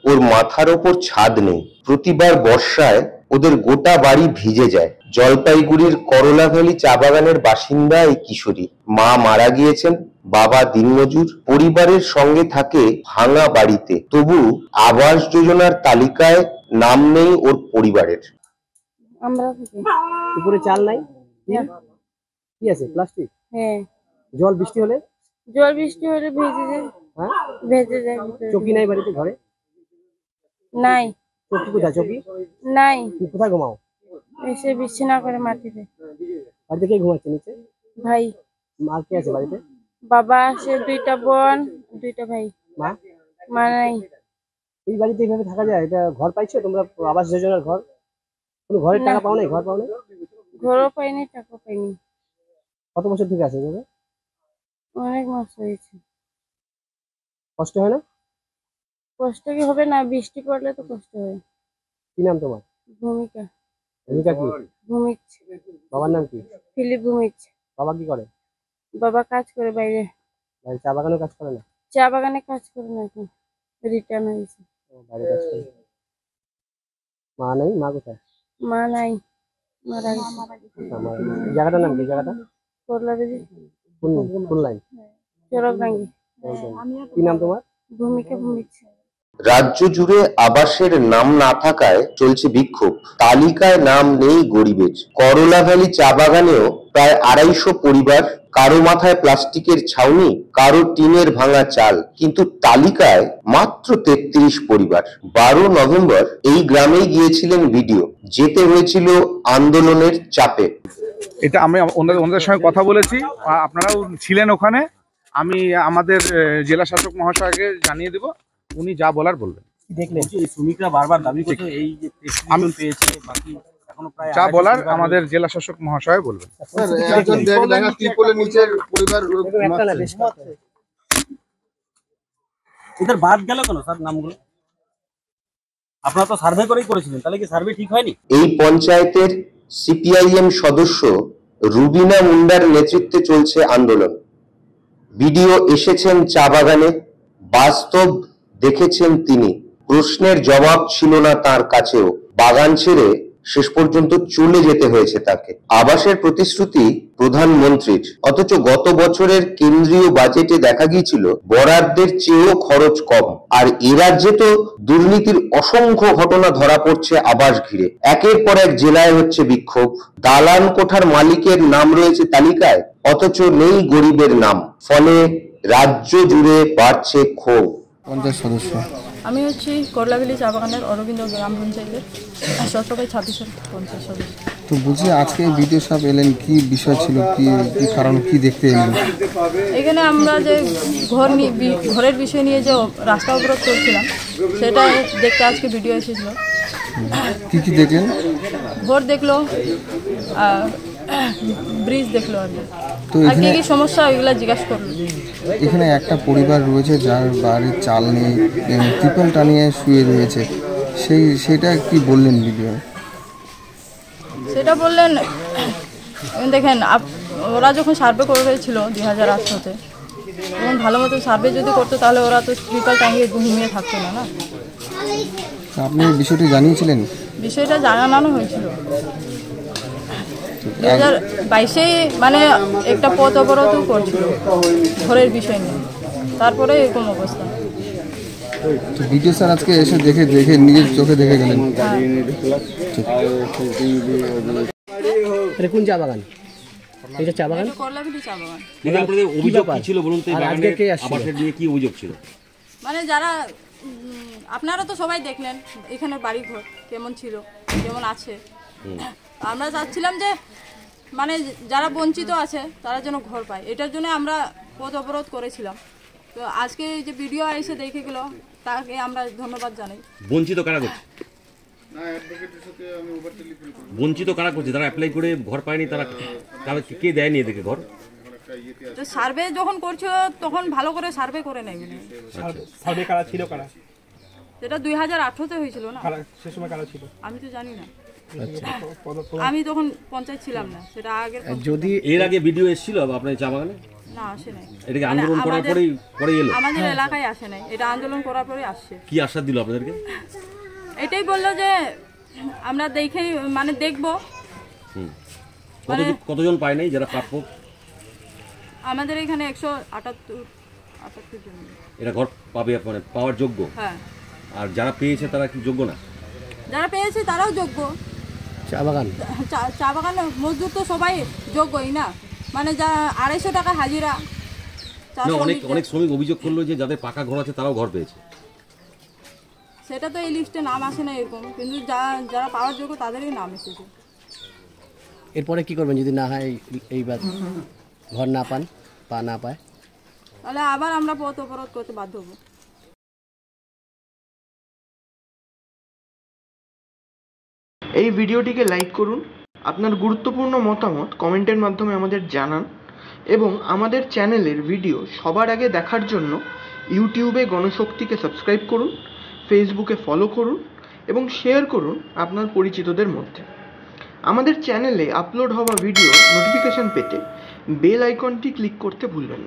ওর মাথার ওপর ছাদ নেই। প্রতিবার বর্ষায় ওদের গোটা বাড়ি ভিজে যায়। জলপাইগুড়ির করলা ভ্যালি চা বাগানের বাসিন্দা এই কিশোরী। মা মারা গিয়েছেন, বাবা দিনমজুর, পরিবারের সঙ্গে থাকে ভাঙা বাড়িতে। তবু আবাস যোজনার তালিকায় নাম নেই ওর পরিবারের। আমরা উপরে চাল নাই, কি আছে? প্লাস্টিক। হ্যাঁ, জল বৃষ্টি হলে ভেজে যায়। হ্যাঁ, ভেজে যায়। চকি নাই বাড়িতে? ঘরে নাই। চকি কোথায়? চকি নাই। কোথায় ঘুমাও? এসে বিছানা করে মাটিতে। বাড়িতে কে ঘুমাচ্ছে নিচে? ভাই। মা কে আছে বাড়িতে? বাবা আছে, 2টা বোন, 2টা ভাই। মা? মা নাই। এই বাড়িতে এইভাবে থাকা যায়? এটা ঘর পাইছো তোমরা? আবাস যোজনার ঘর? কোনো ঘরের টাকা পাও নাই? ঘর পাও নাই? ঘরও পাইনি, টাকা পাইনি। কত বছর থেকে আছে এভাবে? অনেক মাস হয়েছে। কষ্ট হয় না? কষ্ট কি হবে না? বৃষ্টি পড়লে তো কষ্ট হয়। কি নাম তোমার? ভূমিকা। ভূমিকা কি? ভূমিক। বাবার নাম কি? ফিলিপ ভূমিক। বাবা কি করে? বাবা কাজ করে বাইরে। চা বাগানেও কাজ করে না? চা বাগানে কাজ করে না, এখন রিটার্ন হয়েছে। বাইরে কাজ করে। মা নেই? মা কোথায়? মা নাই, মারা গেছে। জায়গাটার নাম কি? জায়গাটা করলা ভ্যালি। কোন লাইন? চরকরাঙ্গি। কি নাম তোমার? ভূমিকা ভূমিক। রাজ্য জুড়ে আবাসের নাম না থাকায় চলছে বিক্ষোভ। তালিকায় নাম নেই গরিবের। করলা ভ্যালি চা বাগানেও প্রায় 250 পরিবার। কারো মাথায় প্লাস্টিকের ছাউনি, কারো টিনের ভাঙা চাল, কিন্তু তালিকায় মাত্র 33 পরিবার। 12 নভেম্বর এই গ্রামেই গিয়েছিলেন ভিডিও। যেতে হয়েছিল আন্দোলনের চাপে। এটা আমি ওনাদের সঙ্গে কথা বলেছি, আপনারাও ছিলেন ওখানে। আমি আমাদের জেলা শাসক মহাশয়কে জানিয়ে দেব, উনি যা বলার বলবেন। দেখলেন এই শ্রমিকরা বারবার দাবি করছে এই যে আমি পেয়েছে, বাকি এখনো প্রায় যা বলার আমাদের জেলা শাসক মহাশয় বলবেন। এদের বাদ গেল কেন স্যার নামগুলো? আপনারা তো সার্ভে করেই করেছিলেন, তাহলে কি সার্ভে ঠিক হয়নি? এই পঞ্চায়েতের সিপিআইএম সদস্য রুবিনা মুন্ডার নেতৃত্বে চলছে আন্দোলন। ভিডিও এসেছেন চা বাগানে, বাস্তব দেখেছেন তিনি। প্রশ্নের জবাব ছিল না তার কাছেও। বাগান ছেড়ে শেষ পর্যন্ত চলে যেতে হয়েছে তাকে। আবাসের প্রতিশ্রুতি প্রধানমন্ত্রীর, অথচ গত বছরের কেন্দ্রীয় বাজেটে দেখা গিয়েছিল বরাদ্দের চেয়েও খরচ কম। আর এ রাজ্যে তো দুর্নীতির অসংখ্য ঘটনা ধরা পড়ছে আবাস ঘিরে। একের পর এক জেলায় হচ্ছে বিক্ষোভ। দালান কোঠার মালিকের নাম রয়েছে তালিকায়, অথচ নেই গরিবের নাম। ফলে রাজ্য জুড়ে বাড়ছে ক্ষোভ। পঞ্চায়েত সদস্য আমি হচ্ছি করলা ভ্যালি চা বাগানের অরবিন্দ গ্রাম পঞ্চায়েতের সরকারি 26 পঞ্চায়েত সদস্য। তো বলছি আজকে বিডিও সাহেব এলেন, কি বিষয় ছিল, কি কি কারণ, কি দেখতে এলেন? এখানে আমরা যে ঘরের বিষয় নিয়ে যে রাস্তা অবরোধ করছিলাম সেটা দেখতে আজকে ভিডিও এসেছিল। কি কি দেখলেন? ঘর দেখলো, ব্রিজ দেখলো, আর তো কি কি সমস্যা ওইগুলো জিজ্ঞাসা করলো। এখানে একটা পরিবার রয়েছে যার বাড়ির চাল নেই, ত্রিপল টানিয়ে শুয়ে রয়েছে, সেটা কি বললেন ভিডিও? সেটা বললেন, দেখেন ওরা যখন সার্ভে করে হয়েছিল 2018-তে, তখন ভালো মতো সার্ভে যদি করতো তাহলে ওরা তো ত্রিপল টাঙিয়ে ঘুমিয়ে থাকতো না। আপনি বিষয়টি জানিয়েছিলেন? বিষয়টা জানানো হয়েছিল 2022-এ, মানে একটা পথ অবরোধও করছিল ঘরের বিষয় নিয়ে, তারপরে এরকম অবস্থা। তো ভিডিও স্যার আজকে এসে দেখে নিজের চোখে দেখে গেলেন। কোন চা বাগান? এটা চা বাগান, করলা ভ্যালি চা বাগান। আপনাদের অভিযোগ কি ছিল বলুন তো? এই বাগানে আবাসের নিয়ে কি অভিযোগ ছিল? মানে যারা আপনারা তো সবাই দেখলেন এখানে বাড়িঘর কেমন ছিল, কেমন আছে। আমরা চাচ্ছিলাম যে মানে যারা বঞ্চিত আছে তারা যেন ঘর পায়, এটার জন্য আমরা পথ অবরোধ করেছিলাম। তো আজকে যে ভিডিও এসে দেখে গেল, তাকে আমরা ধন্যবাদ জানাই। বঞ্চিত কারা করছে? বঞ্চিত কারা করছে? যারা অ্যাপ্লাই করে ঘর পায়নি, তারা কে দেয়নি এদেরকে ঘর? তো সার্ভে যখন করছো তখন ভালো করে সার্ভে করে নেই। সার্ভে কারা ছিল? কারা? সেটা 2018-তে হয়েছিল না? সে সময় কারা ছিল আমি তো জানি না। আমি তখন পঞ্চায়েত ছিলাম না, সেটা আগের যদি এর আগে ভিডিও এসেছিল আপনার চা বাগানে? না আসে নাই, এটাকে আন্দোলন করার পরেই এলো? আমাদের এলাকায় আসে নাই, এটা আন্দোলন করার পরে আসছে। কি আশ্বাস দিল আপনাদেরকে? এটাই বললো যে আমরা দেখেই মানে দেখবো। কতজন পায় নাই যারা প্রাপ্য? আমাদের এখানে 178 জন। এটা ঘর পাবে মানে পাওয়ার যোগ্য? হ্যাঁ। আর যারা পেয়েছে তারা কি যোগ্য না? যারা পেয়েছে তারাও যোগ্য। চা বাগান চা বাগানে মজদুর তো সবাই যোগ্যই না, মানে যা 250 টাকা হাজিরা। না, অনেক শ্রমিক অভিযোগ করলো যে যাদের পাকা ঘর আছে তারাও ঘর পেয়েছে। সেটা তো এই লিস্টে নাম আসে না এরকম, কিন্তু যারা পাওয়ার যোগ্য তাদেরই নাম এসেছে। এরপরে কি করবেন যদি না হয় এইবার ঘর না পান, পা না পায়? তাহলে আবার আমরা পথ অবরোধ করতে বাধ্য হবো। এই ভিডিওটিকে লাইক করুন, আপনার গুরুত্বপূর্ণ মতামত কমেন্টের মাধ্যমে আমাদের জানান এবং আমাদের চ্যানেলের ভিডিও সবার আগে দেখার জন্য ইউটিউবে গণশক্তিকে সাবস্ক্রাইব করুন, ফেসবুকে ফলো করুন এবং শেয়ার করুন আপনার পরিচিতদের মধ্যে। আমাদের চ্যানেলে আপলোড হওয়া ভিডিও নোটিফিকেশন পেতে বেল আইকনটি ক্লিক করতে ভুলবেন না।